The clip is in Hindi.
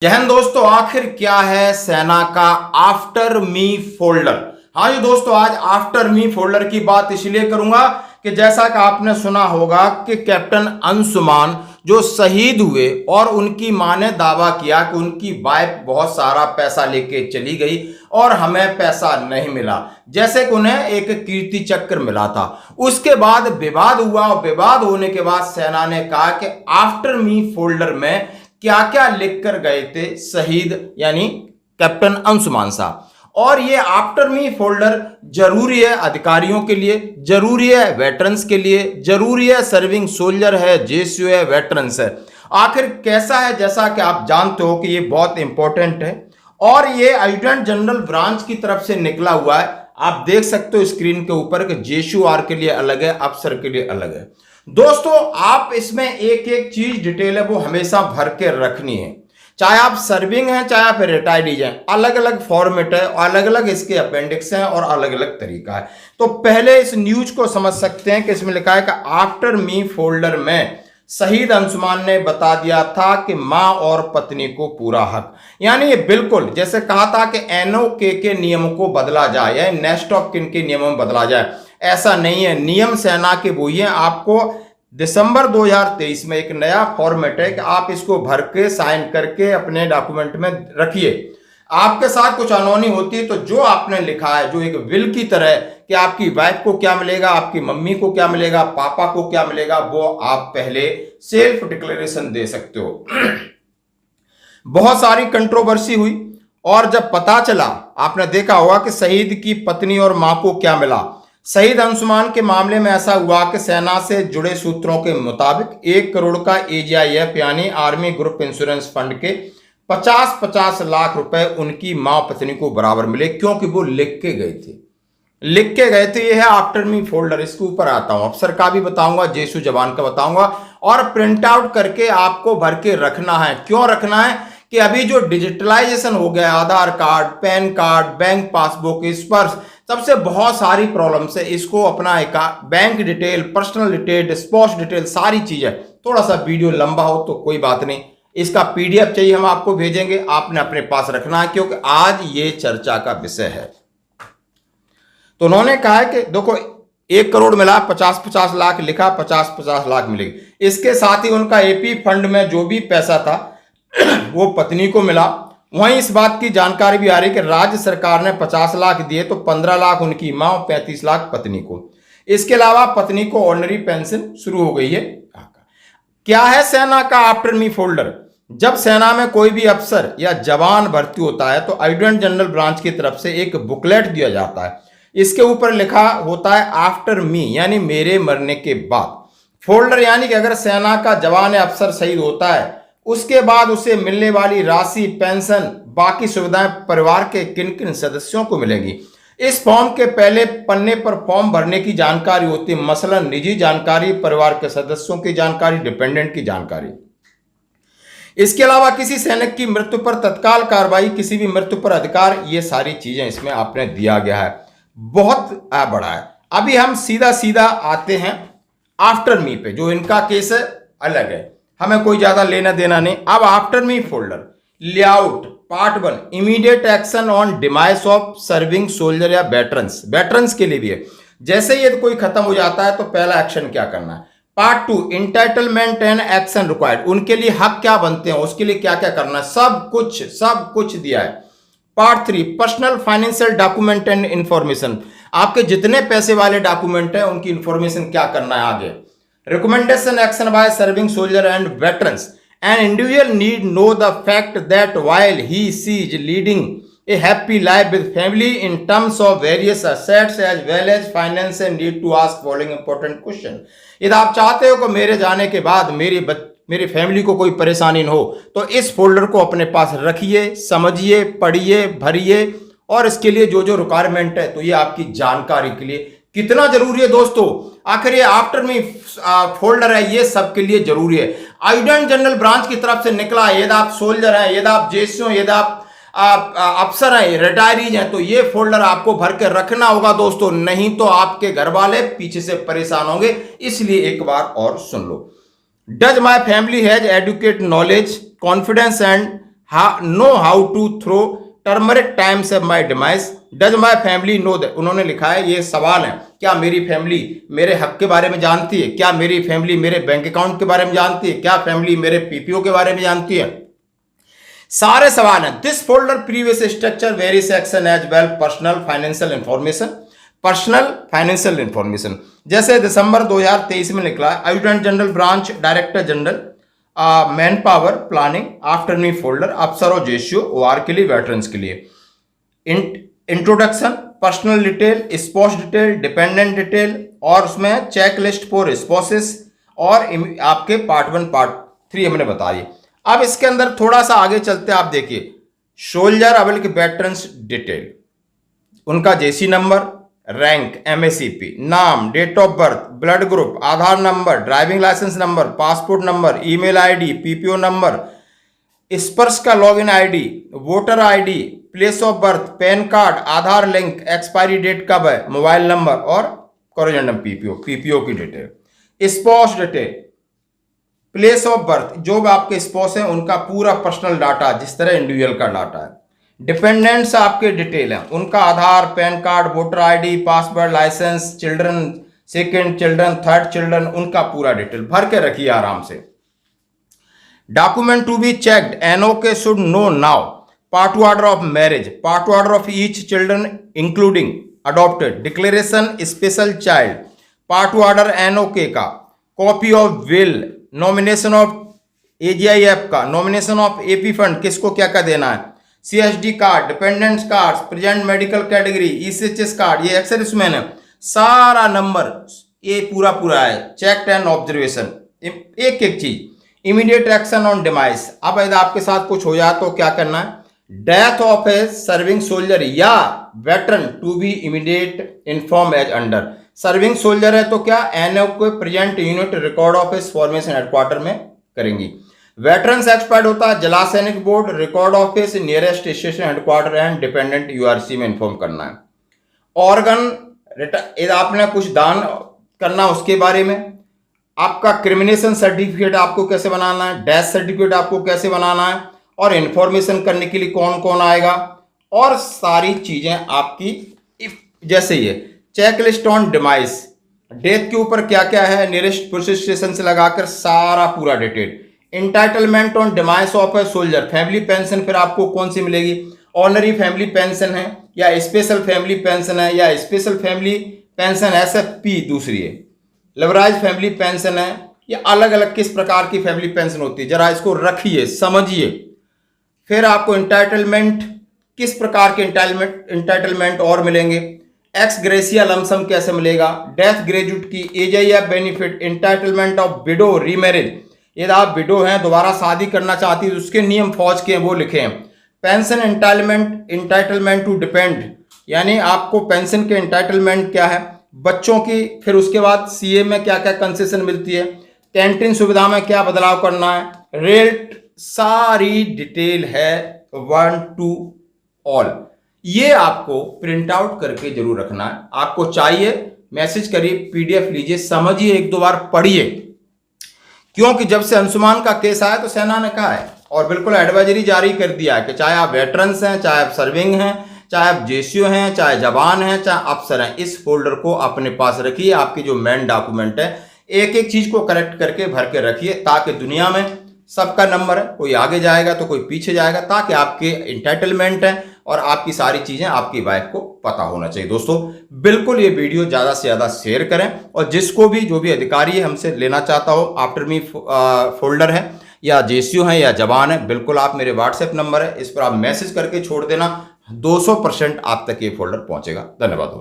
जय हिंद दोस्तों। आखिर क्या है सेना का आफ्टर मी फोल्डर। हाँ जी दोस्तों, आज आफ्टर मी फोल्डर की बात इसलिए करूंगा कि जैसा कि आपने सुना होगा कि कैप्टन अंशुमान जो शहीद हुए और उनकी मां ने दावा किया कि उनकी वाइफ बहुत सारा पैसा लेके चली गई और हमें पैसा नहीं मिला, जैसे कि उन्हें एक कीर्ति चक्र मिला था। उसके बाद विवाद हुआ और विवाद होने के बाद सेना ने कहा कि आफ्टर मी फोल्डर में क्या क्या लिख कर गए थे शहीद यानी कैप्टन अंशुमान साहब। और ये आफ्टर मी फोल्डर जरूरी है अधिकारियों के लिए, जरूरी है वेटरन्स के लिए, जरूरी है सर्विंग सोल्जर है, जेसीओ है, वेटरन्स है। आखिर कैसा है, जैसा कि आप जानते हो कि ये बहुत इंपॉर्टेंट है और ये एडजुटेंट जनरल ब्रांच की तरफ से निकला हुआ है। आप देख सकते हो स्क्रीन के ऊपर कि जेसीओ के लिए अलग है, अफसर के लिए अलग है। दोस्तों आप इसमें एक एक चीज डिटेल है वो हमेशा भर के रखनी है, चाहे आप सर्विंग हैं चाहे आप रिटायर्ड हैं। अलग अलग फॉर्मेट है, अलग अलग इसके अपेंडिक्स हैं और अलग अलग तरीका है। तो पहले इस न्यूज को समझ सकते हैं कि इसमें लिखा है कि आफ्टर मी फोल्डर में शहीद अंशुमान ने बता दिया था कि मां और पत्नी को पूरा हक, यानी ये बिल्कुल जैसे कहा था कि एनओके के नियमों को बदला जाए या नेक्स्ट ऑफ किन के नियमों में बदला जाए, ऐसा नहीं है। नियम सेना के वही है। आपको दिसंबर 2023 में एक नया फॉर्मेट है कि आप इसको भर के साइन करके अपने डॉक्यूमेंट में रखिए। आपके साथ कुछ अनहोनी होती है तो जो आपने लिखा है, जो एक विल की तरह कि आपकी वाइफ को क्या मिलेगा, आपकी मम्मी को क्या मिलेगा, पापा को क्या मिलेगा, वो आप पहले सेल्फ डिक्लेरेशन दे सकते हो। बहुत सारी कंट्रोवर्सी हुई और जब पता चला, आपने देखा होगा कि शहीद की पत्नी और मां को क्या मिला। शहीद अंशुमान के मामले में ऐसा हुआ कि सेना से जुड़े सूत्रों के मुताबिक 1 करोड़ का एजीआईएफ यानी आर्मी ग्रुप इंश्योरेंस फंड के 50-50 लाख रुपए उनकी मां पत्नी को बराबर मिले, क्योंकि वो लिख के गए थे। ये है आफ्टर मी फोल्डर। इसके ऊपर आता हूं, अफसर का भी बताऊंगा, जेसू जवान का बताऊंगा और प्रिंट आउट करके आपको भर के रखना है। क्यों रखना है कि अभी जो डिजिटलाइजेशन हो गया, Aadhaar card, PAN card, bank passbook, Sparsh, तब से बहुत सारी प्रॉब्लम्स है। इसको अपना bank detail, personal detail, sports detail, सारी चीजें। थोड़ा सा वीडियो लंबा हो तो कोई बात नहीं, इसका पीडीएफ चाहिए हम आपको भेजेंगे, आपने अपने पास रखना है क्योंकि आज ये चर्चा का विषय है। तो उन्होंने कहा है कि देखो 1 करोड़ मिला, 50-50 लाख लिखा, 50-50 लाख मिलेगी। इसके साथ ही उनका एपी फंड में जो भी पैसा था वो पत्नी को मिला। वहीं इस बात की जानकारी भी आ रही है कि राज्य सरकार ने 50 लाख दिए तो 15 लाख उनकी मां और 35 लाख पत्नी को। इसके अलावा पत्नी को ऑर्डिनरी पेंशन शुरू हो गई है। क्या है सेना का आफ्टर मी फोल्डर? जब सेना में कोई भी अफसर या जवान भर्ती होता है तो एडजुटेंट जनरल ब्रांच की तरफ से एक बुकलेट दिया जाता है। इसके ऊपर लिखा होता है आफ्टर मी यानी मेरे मरने के बाद। फोल्डर यानी कि अगर सेना का जवान या अफसर शहीद होता है उसके बाद उसे मिलने वाली राशि, पेंशन, बाकी सुविधाएं परिवार के किन किन सदस्यों को मिलेगी। इस फॉर्म के पहले पन्ने पर फॉर्म भरने की जानकारी होती है, मसलन निजी जानकारी, परिवार के सदस्यों की जानकारी, डिपेंडेंट की जानकारी। इसके अलावा किसी सैनिक की मृत्यु पर तत्काल कार्रवाई, किसी भी मृत्यु पर अधिकार, ये सारी चीजें इसमें आपने दिया गया है। बहुत बड़ा है। अभी हम सीधा सीधा आते हैं आफ्टर मी पे। जो इनका केस है अलग है, हमें कोई ज्यादा लेना देना नहीं। अब after me folder layout part 1 immediate action on demise of serving soldier या वेटरन्स के लिए भी है। जैसे ही कोई खत्म हो जाता है तो पहला एक्शन क्या करना है। Part 2 entitlement and action required, उनके लिए हक क्या बनते हैं, उसके लिए क्या क्या करना है, सब कुछ दिया है। Part 3 personal financial document and information, आपके जितने पैसे वाले डॉक्यूमेंट है उनकी इंफॉर्मेशन क्या करना है आगे। Recommendation action by serving soldier and veterans. An individual need know the fact that while she is leading a happy life with family in terms of various assets as well as finance and need to ask following important question. यदि आप चाहते हो कि मेरे जाने के बाद मेरी फैमिली को कोई परेशानी न हो तो इस फोल्डर को अपने पास रखिए, समझिए, पढ़िए, भरिए और इसके लिए जो जो रिक्वायरमेंट है तो ये आपकी जानकारी के लिए कितना जरूरी है दोस्तों। आखिर ये आफ्टर मी फोल्डर है, ये सबके लिए जरूरी है। एडजुटेंट जनरल ब्रांच की तरफ से निकला है। यदि आप सोल्जर हैं, यदि आप जेसीओ, यदि आप अफसर हैं, रिटायरीज हैं, तो ये फोल्डर आपको भर के रखना होगा दोस्तों, नहीं तो आपके घर वाले पीछे से परेशान होंगे। इसलिए एक बार और सुन लो। Does my family has adequate knowledge, confidence and know how to throw turmeric times of my demise, does my family know that. उन्होंने लिखा है, ये सवाल है, क्या मेरी फैमिली मेरे हक के बारे में जानती है, क्या मेरी फैमिली मेरे बैंक अकाउंट के बारे में जानती है, क्या फैमिली मेरे पीपीओ के बारे में जानती है। सारे सवाल हैं। This folder previous structure very section as well personal financial information, personal financial information. जैसे दिसंबर 2023 में निकला है, adjutant general branch director general man power planning after me folder, अफसर और जेसीओ वार के लिए, वेटरन्स के लिए। Introduction, personal detail, sports detail, dependent detail, और उसमें चेक लिस्ट फॉर स्पोसेस, और आपके पार्ट 1 पार्ट 3 हमने बता दिए। अब इसके अंदर थोड़ा सा आगे चलते आप देखिए, सोल्जर अबल के वेटरन्स डिटेल, उनका जेसी नंबर, रैंक, एमएससीपी, नाम, date of birth, blood group, Aadhaar number, driving license number, passport number, email ID, PPO number, Sparsh का login ID, voter ID, place of birth, PAN card, Aadhaar link, expiry date कब है, मोबाइल नंबर, और कोरिजेंडम पीपीओ की detail. Spouse detail, place of birth, जो भी आपके स्पॉस हैं उनका पूरा पर्सनल डाटा, जिस तरह इंडिविजुअल का डाटा है। डिपेंडेंट्स आपके डिटेल हैं, उनका Aadhaar, PAN card, voter ID, passport, licence, children, second children, third children, उनका पूरा डिटेल भर के रखिए आराम से। Document to be checked, NOK should know now, part order of marriage, part order of each children including adopted, declaration special child, part order NOK का, copy of will, nomination of AGIF का, नॉमिनेशन ऑफ एपी फंड, किसको क्या क्या देना है, CSD card, dependents card, present medical category, ECHS card, ये एक्स सर्विसमैन है, सारा नंबर ये पूरा पूरा है। चेक एंड ऑब्जर्वेशन, एक एक चीज। इमीडिएट एक्शन ऑन डिमाइस, अब यदि आपके साथ कुछ हो जाए तो क्या करना है। Death of a serving soldier या veteran to be immediate inform as under. Serving soldier है तो क्या, एनओ को present unit record office formation headquarter में करेंगी। वेटरन्स एक्सपायर्ड होता है, Zila Sainik board, record office, nearest station headquarter and dependent URC में इन्फॉर्म करना है। ऑर्गन, यदि आपने कुछ दान करना उसके बारे में। आपका क्रिमिनेशन सर्टिफिकेट आपको कैसे बनाना है, डेथ सर्टिफिकेट आपको कैसे बनाना है, और इन्फॉर्मेशन करने के लिए कौन कौन आएगा, और सारी चीजें आपकी। जैसे ये check list on demise, death के ऊपर क्या क्या है, नियरेस्ट पुलिस स्टेशन से लगाकर सारा पूरा detail. Entitlement on demise of a soldier, family pension फिर आपको कौन सी मिलेगी, ऑनरी फैमिली पेंशन है या स्पेशल फैमिली पेंशन है, या स्पेशल फैमिली पेंशन एसएफपी दूसरी है, लिबराइज फैमिली पेंशन है, या अलग अलग किस प्रकार की फैमिली पेंशन होती है, जरा इसको रखिए समझिए। फिर आपको इंटाइटलमेंट, किस प्रकार के इंटाइटलमेंट और मिलेंगे, एक्स ग्रेसिया लमसम कैसे मिलेगा, डेथ ग्रेजुएट की, AGIF benefit, entitlement of widow remarriage, यदि आप विडो हैं दोबारा शादी करना चाहती है तो उसके नियम फौज के हैं वो लिखे हैं। पेंशन इंटाइटलमेंट टू डिपेंड, यानी आपको पेंशन के इंटाइटलमेंट क्या है, बच्चों की, फिर उसके बाद सीए में क्या क्या कंसेशन मिलती है, कैंटीन सुविधा में क्या बदलाव करना है, रेट, सारी डिटेल है 1 to all। ये आपको प्रिंट आउट करके जरूर रखना है। आपको चाहिए मैसेज करिए, पीडीएफ लीजिए, समझिए, 1-2 बार पढ़िए, क्योंकि जब से अंशुमान का केस आया तो सेना ने कहा है और बिल्कुल एडवाइजरी जारी कर दिया है कि चाहे आप वेटरन्स हैं, चाहे आप सर्विंग हैं, चाहे आप जेसीओ हैं, चाहे जवान हैं, चाहे अफसर हैं, इस फोल्डर को अपने पास रखिए। आपकी जो मेन डॉक्यूमेंट है, एक एक चीज को करेक्ट करके भर के रखिए, ताकि दुनिया में सबका नंबर है, कोई आगे जाएगा तो कोई पीछे जाएगा, ताकि आपके इंटाइटलमेंट है और आपकी सारी चीजें आपकी वाइफ को पता होना चाहिए। दोस्तों बिल्कुल ये वीडियो ज्यादा से ज्यादा शेयर करें, और जिसको भी, जो भी अधिकारी है हमसे लेना चाहता हो, आफ्टर मी फोल्डर है या जेसीओ है या जवान है, बिल्कुल आप, मेरे व्हाट्सएप नंबर है, इस पर आप मैसेज करके छोड़ देना, 200% आप तक ये फोल्डर पहुंचेगा। धन्यवाद दोस्तों।